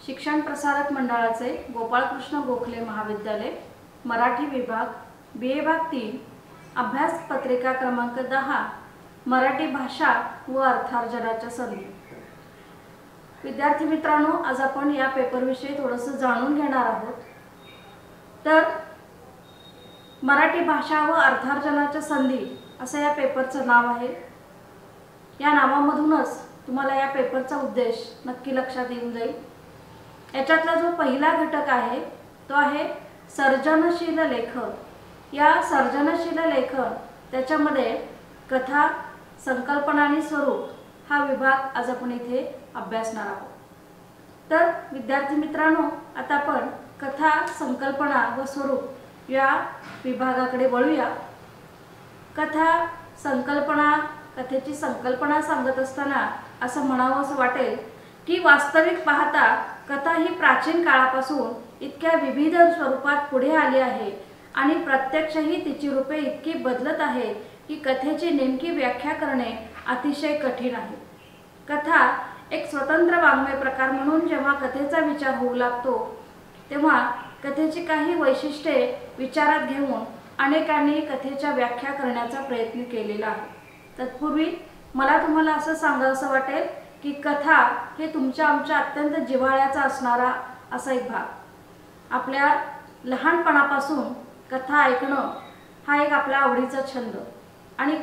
शिक्षण प्रसारक मंडळाचे गोपाळकृष्ण गोखले महाविद्यालय मराठी विभाग BA भाग 3 अभ्यास पत्रिका क्रमांक 10 मराठी भाषा व अर्थार्जनाच्या संधी। विद्यार्थी मित्रांनो, आज आपण या पेपर विषयी थोडंसं जाणून घेणार आहोत। तर मराठी भाषा व अर्थार्जनाच्या संधी असं या पेपरचं नाव आहे। या नावामधूनच तुम्हाला या पेपरचा उद्देश नक्की लक्षात येऊन जाईल। याच्यातला जो पहिला घटक आहे तो आहे सर्जनशील लेखन। या सर्जनशील लेखन त्याच्यामध्ये कथा, संकल्पना आणि स्वरूप हा विभाग आज आपण इथे अभ्यासणार आहोत। तर विद्यार्थी मित्रांनो, आता आपण कथा, संकल्पना व स्वरूप या विभागाकडे वळूया। कथा, संकल्पना, कथेची संकल्पना सांगत असताना असं म्हणावंसं वाटेल की वास्तविक पाहता कथा ही प्राचीन काळापासून इतक्या विविध स्वरूपात पुढे आली आहे आणि प्रत्यक्षही तिची रूपे इतकी बदलत आहे की कथेची नेमकी व्याख्या करणे अतिशय कठीण आहे। कथा एक स्वतंत्र वाङ्मय प्रकार म्हणून जेव्हा कथेचा विचार होऊ लागतो तेव्हा कथेची काही वैशिष्ट्ये विचारात घेऊन अनेकांनी कथेच्या व्याख्या करण्याचा प्रयत्न केलेला आहे। तत्पूर्वी मला तुम्हाला असं सांगावंसं वाटेल की कथा हे तुमच्या आमच्या अत्यंत जिव्हाळ्याचा असणारा असा एक भाग। आपल्या लहानपणापासून कथा ऐकणं हा एक आपला आवडीचा छंद आणि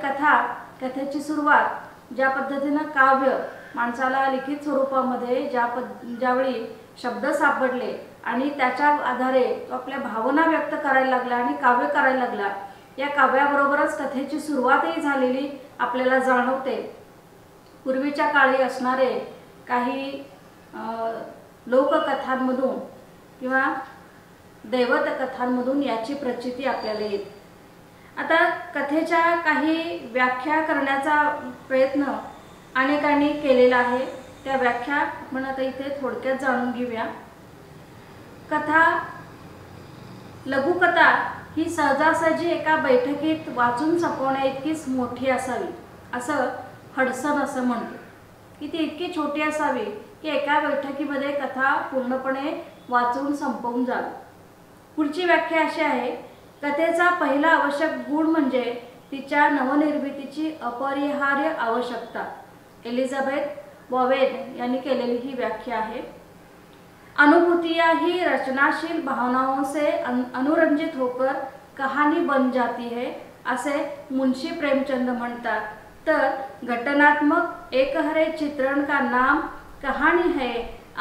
कथेची सुरुवात ज्या पद्धतीनं काव्य माणसाला लिखित स्वरूपामध्ये ज्यावेळी शब्द सापडले आणि त्याच्या आधारे तो आपल्या भावना व्यक्त करायला लागला आणि काव्य करायला लागला, या काव्याबरोबरच कथेची सुरुवातही झालेली आपल्याला जाणवते। पूर्वीच्या काळी असणारे काही लोककथांमधून किंवा दैवत कथांमधून याची प्रचिती आपल्याला येते। आता कथेच्या काही व्याख्या करण्याचा प्रयत्न अनेकांनी केलेला आहे। त्या व्याख्या आपण आता इथे थोडक्यात जाणून घेऊया। कथा, लघुकथा ही सहजासहजी एका बैठकीत वाचून संपवण्या इतकीच मोठी असावी असं हडसन असं म्हणते की ती इतकी छोटी असावी की एका बैठकीमध्ये कथा पूर्णपणे वाचून संपवून जावी। पुढची व्याख्या अशी आहे, कथेचा पहिला आवश्यक गुण म्हणजे तिच्या नवनिर्मितीची अपरिहार्य आवश्यकता। एलिझाबेथ बॉवेन यांनी केलेली ही व्याख्या आहे। अनुभूतियाँ ही रचनाशील भावनाओं से अनुरंजित होकर कहानी बन जाती है असे मुंशी प्रेमचंद म्हणतात। तर घटनात्मक एकहरे चित्रण का नाम कहानी है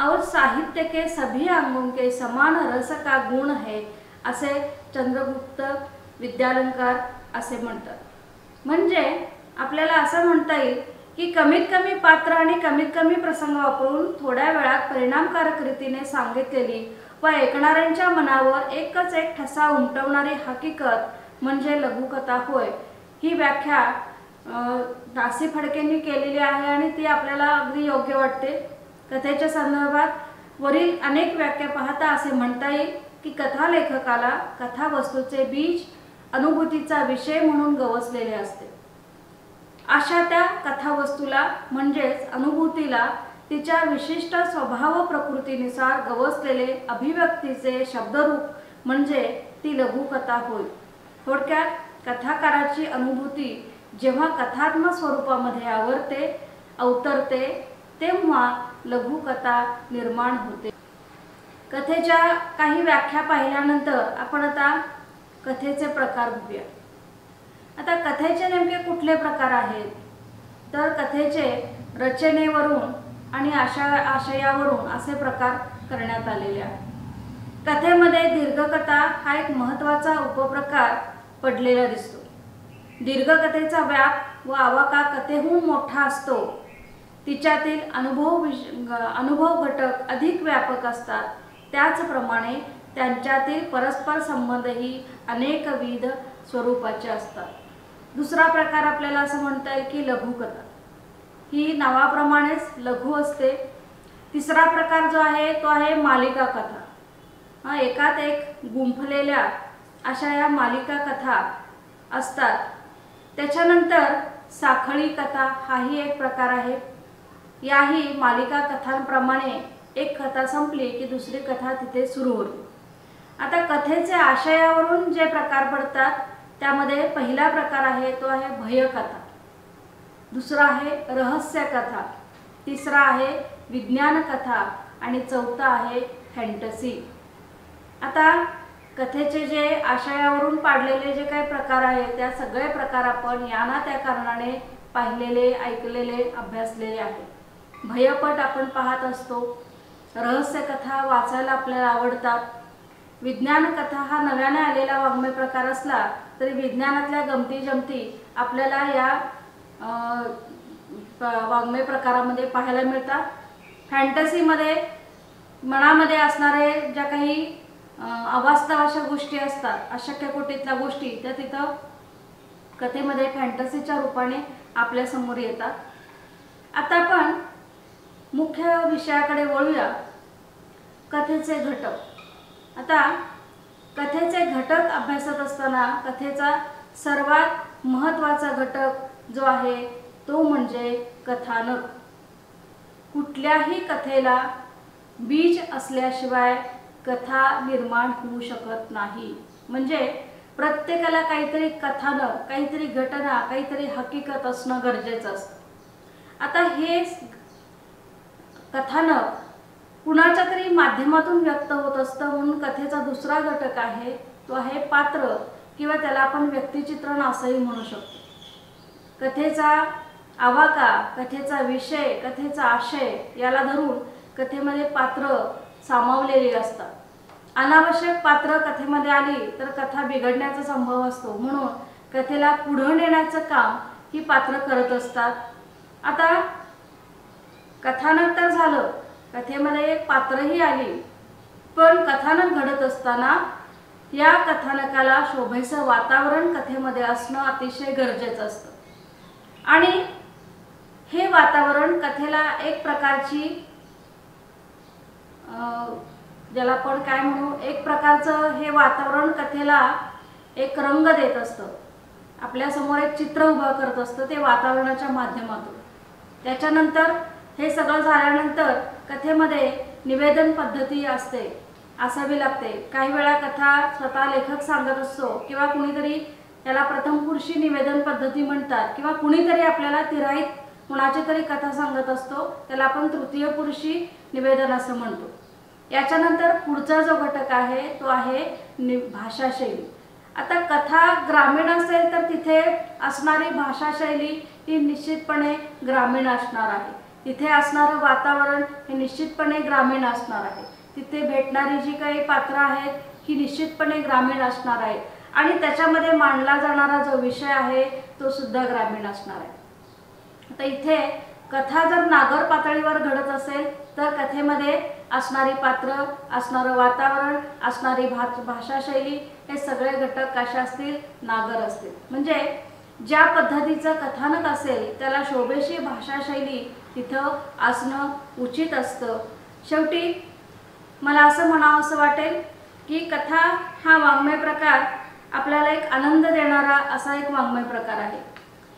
और साहित्य के सभी अंगों के समान रस का गुण है असे चंद्रगुप्त विद्यालंकार असे म्हणतात। म्हणजे आपल्याला असं म्हणता येईल की कमीत कमी पात्र आणि कमीत कमी प्रसंग वापरून थोड्या वेळात परिणामकारक रीतीने सांगितलेली व ऐकणाऱ्यांच्या मनावर एकच एक ठसा उमटवणारी हकीकत म्हणजे लघुकथा होय। ही व्याख्या दासी फडकेंनी केलेली आहे आणि ती आपल्याला अगदी योग्य वाटते। कथेच्या संदर्भात वरील अनेक व्याख्या पाहता असे म्हणता येईल की कथा लेखकाला कथावस्तूचे बीज अनुभूतीचा विषय म्हणून गवसलेले असते। अशा त्या कथावस्तूला म्हणजेच अनुभूतीला तिच्या विशिष्ट स्वभाव प्रकृतीनुसार गवसलेले अभिव्यक्तीचे शब्दरूप म्हणजे ती लघुकथा होय। थोडक्यात कथाकाराची अनुभूती जेव्हा कथात्मक स्वरूपामध्ये अवतरते तेव्हा लघुकथा निर्माण होते। कथेच्या काही व्याख्या पाहिल्यानंतर आपण आता कथेचे प्रकार बघूया। आता कथेचे नेमके कुठले प्रकार आहेत, तर कथेचे रचनेवरून आणि आशयावरून असे प्रकार करण्यात आलेले आहेत। कथेमध्ये दीर्घकथा हा एक महत्त्वाचा उपप्रकार पडलेला दिसतो। दीर्घकथेचा व्याप व आवाका कथेहून मोठा असतो। तिच्यातील अनुभव घटक अधिक व्यापक असतात। त्याचप्रमाणे त्यांच्यातील परस्पर संबंधही अनेकविध स्वरूपाचे असतात। दुसरा प्रकार आपल्याला असं म्हणता येईल की लघुकथा ही नावाप्रमाणेच लघु असते। तिसरा प्रकार जो आहे तो आहे मालिका कथा। एकात एक गुंफलेल्या अशा या मालिका कथा असतात। त्याच्यानंतर साखळी कथा हाही एक प्रकार आहे। याही मालिका कथांप्रमाणे एक कथा संपली की दुसरी कथा तिथे सुरू होते। आता कथेचे आशयावरून जे प्रकार पडतात त्यामध्ये पहिला प्रकार आहे तो आहे भयकथा, दुसरा आहे रहस्य कथा, तिसरा आहे विज्ञान कथा आणि चौथा आहे फॅन्टसी। आता कथेचे जे आशयावरून पाडलेले जे काही प्रकार आहेत त्या सगळे प्रकार आपण या ना त्या कारणाने पाहिलेले, ऐकलेले, अभ्यासलेले आहेत। भयपट आपण पाहत असतो, रहस्य कथा वाचायला आपल्याला आवडतात, विज्ञान कथा हा नव्याने आलेला वाङ्मय प्रकार असला तरी विज्ञानातल्या गमती जमती आपल्याला या वाङ्मय प्रकारामध्ये पाहायला मिळतात। फॅन्टसीमध्ये मनामध्ये असणारे ज्या काही अवास्तव अशा गोष्टी असतात, अशक्य कोटीतल्या गोष्टी, त्या तिथं कथेमध्ये फॅन्टसीच्या रूपाने आपल्या समोर येतात। आता आपण मुख्य विषयाकडे वळूया, कथेचे घटक। आता कथेचे घटक अभ्यासत असताना कथेचा सर्वात महत्त्वाचा घटक जो आहे तो म्हणजे कथानक। कुठल्याही कथेला बीज असल्याशिवाय कथा निर्माण होऊ शकत नाही। म्हणजे प्रत्येकाला काहीतरी कथानक, काहीतरी घटना, काहीतरी हकीकत असणं गरजेचं असतं। आता हे कथानक कुणाच्या तरी माध्यमातून व्यक्त होत असतं, म्हणून कथेचा दुसरा घटक आहे तो आहे पात्र किंवा त्याला आपण व्यक्तिचित्रण असंही म्हणू शकतो। कथेचा आवाका, कथेचा विषय, कथेचा आशय याला धरून कथेमध्ये पात्र सामावलेली असतात। अनावश्यक पात्र कथेमध्ये आली तर कथा बिघडण्याचा संभव असतो, म्हणून कथेला पुढे नेण्याचं काम ही पात्र करत असतात। आता कथानक तर झालं, कथेमध्ये एक पात्रही आली, पण कथानक घडत असताना या कथानकाला शोभेचं वातावरण कथेमध्ये असणं अतिशय गरजेचं असतं। आणि हे वातावरण कथेला एक प्रकारची ज्याला आपण काय म्हणू, एक प्रकारचं हे वातावरण कथेला एक रंग देत असतं, आपल्या समोर एक चित्र उभं करत असतं ते वातावरणाच्या माध्यमातून। त्याच्यानंतर हे सगळं झाल्यानंतर कथेमध्ये निवेदन पद्धती असते, असावी लागते। काही वेळा कथा स्वतः लेखक सांगत असतो किंवा कुणीतरी याला प्रथम पुरुषी निवेदन पद्धती म्हणतात, किंवा कुणीतरी आपल्याला तिराईत कुणाची तरी कथा सांगत असतो, त्याला आपण तृतीय पुरुषी निवेदन असं म्हणतो। याच्यानंतर पुढचा जो घटक आहे तो आहे भाषाशैली। आता कथा ग्रामीण असेल तर तिथे असणारी भाषाशैली ही निश्चितपणे ग्रामीण असणार आहे, तिथे असणारं वातावरण हे निश्चितपणे ग्रामीण असणार आहे, तिथे भेटणारी जी काही पात्र आहेत ही निश्चितपणे ग्रामीण असणार आहे, आणि त्याच्यामध्ये मांडला जाणारा जो विषय आहे तो सुद्धा ग्रामीण असणार आहे। आता इथे कथा जर नागर पातळीवर घडत असेल तर कथेमध्ये असणारी पात्र, असणारं वातावरण, असणारी भाषाशैली हे सगळे घटक कशा असतील, नागर असतील। म्हणजे ज्या पद्धतीचं कथानक असेल त्याला शोभेशी भाषाशैली तिथं असणं उचित असतं। शेवटी मला असं म्हणावं असं वाटेल की कथा हा वाङ्मय प्रकार आपल्याला एक आनंद देणारा असा एक वाङ्मय प्रकार आहे।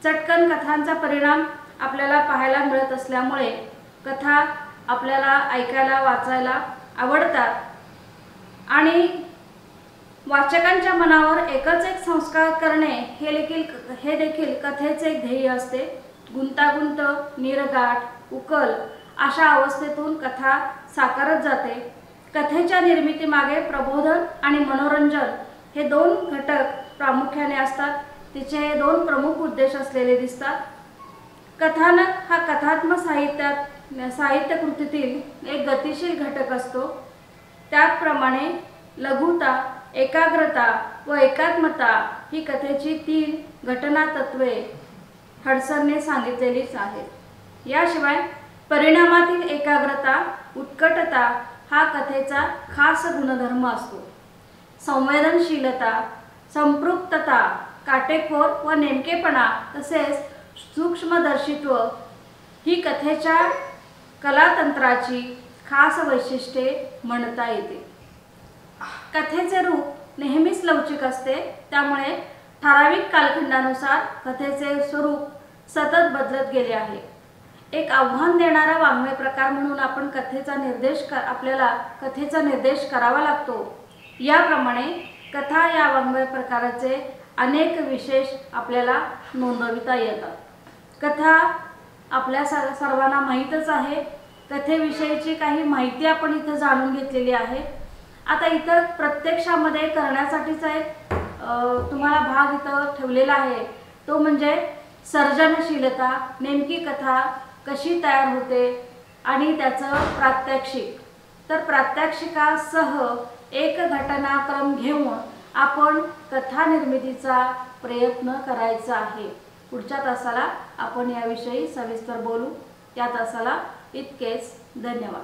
चटकन कथांचा परिणाम आपल्याला पाहायला मिळत असल्यामुळे कथा आपल्याला ऐकायला, वाचायला आवडतात, आणि वाचकांच्या मनावर एकच एक संस्कार करणे हे देखील कथेचे एक ध्येय असते। गुंतागुंत, निर्गाठ, उकल अशा अवस्थेतून कथा साकारत जाते। कथेच्या निर्मितीमागे प्रबोधन आणि मनोरंजन हे दोन घटक प्रामुख्याने असतात, तिचे हे दोन प्रमुख उद्देश असलेले दिसतात। कथानक हा कथात्मक साहित्य कृतीतील एक गतिशील घटक असतो। त्याचप्रमाणे लघुता, एकाग्रता व एकात्मता ही कथेची 3 घटना तत्वे हडसनने सांगितलेलीच आहेत। याशिवाय परिणामातील एकाग्रता, उत्कटता हा कथेचा खास गुणधर्म असतो। संवेदनशीलता, संपृक्तता, काटेकोर व नेमकेपणा तसेच सूक्ष्मदर्शित्व ही कथेच्या कलातंत्राची खास वैशिष्ट्ये म्हणता येते। कथेचे रूप नेहमीच लवचिक असते, त्यामुळे ठराविक कालखंडानुसार कथेचे स्वरूप सतत बदलत गेले आहे। एक आव्हान देणारा वाङ्मय प्रकार म्हणून आपण आपल्याला कथेचा निर्देश करावा लागतो। याप्रमाणे कथा या वाङ्मय प्रकाराचे अनेक विशेष आपल्याला नोंदविता येतात। कथा आपल्या सर्वांना माहीतच आहे। कथेविषयीची काही माहिती आपण इथे जाणून घेतलेली आहे। आता इतर प्रत्यक्षामध्ये करण्यासाठीचा एक तुम्हाला भाग इथं ठेवलेला आहे, तो म्हणजे सर्जनशीलता। नेमकी कथा कशी तयार होते आणि त्याचं प्रात्यक्षिक। तर प्रात्यक्षिकासह एक घटनाक्रम घेऊन आपण कथा निर्मितीचा प्रयत्न करायचा आहे। पुढच्या तासाला आपण याविषयी सविस्तर बोलू। या तासाला इतकेच। धन्यवाद।